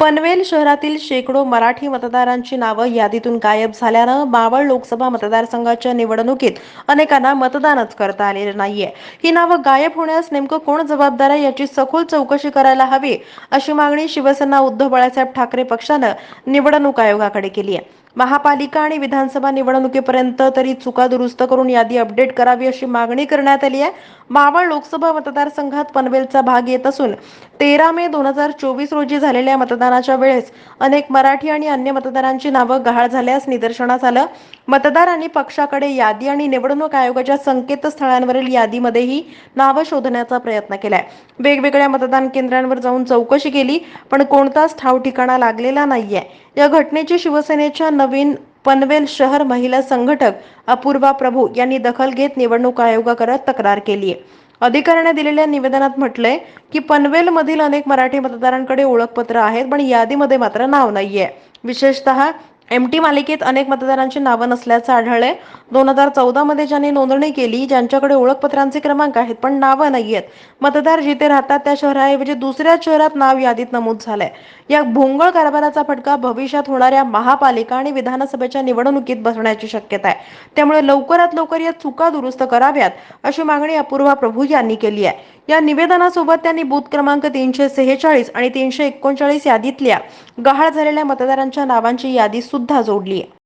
पनवेल शहरातील शेकडो मराठी मतदारांची नावं यादीतून गायब झाल्यानं मावळ लोकसभा मतदारसंघाच्या निवडणुकीत अनेकांना मतदानच करता आलेलं नाहीये। ही नावं गायब होण्यास नेमकं कोण जबाबदार आहे याची सखोल चौकशी करायला हवी, अशी मागणी शिवसेना उद्धव बाळासाहेब ठाकरे पक्षानं निवडणूक आयोगाकडे केली आहे। महापालिका आणि विधानसभा निवडणुकीपर्यंत तरी चुका दुरुस्त करून यादी अपडेट करावी अशी मागणी करण्यात आली आहे। मावळ लोकसभा मतदारसंघात पनवेलचा भाग येत असून 13 मे 2024 रोजी झालेल्या मतदानाच्या वेळेस अनेक मराठी आणि अन्य मतदारांची नावं गहाळ झाल्यास निदर्शनास आलं। मतदारांनी पक्षाकडे यादी आणि निवडणूक आयोगाच्या संकेतस्थळांवरील यादीमध्येही नावं शोधण्याचा प्रयत्न केलाय। वेगवेगळ्या मतदान केंद्रांवर जाऊन चौकशी केली, पण कोणताच ठाव ठिकाणा लागलेला नाहीये। या घटनेची शिवसेनेच्या नवीन पनवेल शहर महिला संघटक अपूर्वा प्रभू यांनी दखल घेत निवडणूक आयोगाकडे तक्रार केली आहे। अधिकाऱ्याने दिलेल्या निवेदनात म्हटलंय की पनवेलमधील अनेक मराठी मतदारांकडे ओळखपत्र आहेत, पण यादीमध्ये मात्र नाव नाहीये। विशेषतः एमटी मालिकेत अनेक मतदारांची नावं नसल्याचं आढळलंय। 2014 मध्ये ज्यांनी नोंदणी केली, ज्यांच्याकडे ओळखपत्रांचे क्रमांक आहेत पण नावं नाहीयेत। मतदार जिथे राहतात त्या शहराऐवजी दुसऱ्या शहरात नाव यादीत नमूद झालंय। या भोंगळ कारभाराचा फटका भविष्यात होणाऱ्या महापालिका आणि विधानसभेच्या निवडणुकीत बसण्याची शक्यता आहे। त्यामुळे लवकरात लवकर या चुका दुरुस्त कराव्यात, अशी मागणी अपूर्वा प्रभू यांनी केली आहे। या निवेदनासोबत त्यांनी बूथ क्रमांक 346 आणि 339 यादीतल्या गहाळ झालेल्या मतदारांच्या नावांची यादी सुद्धा जोडली आहे।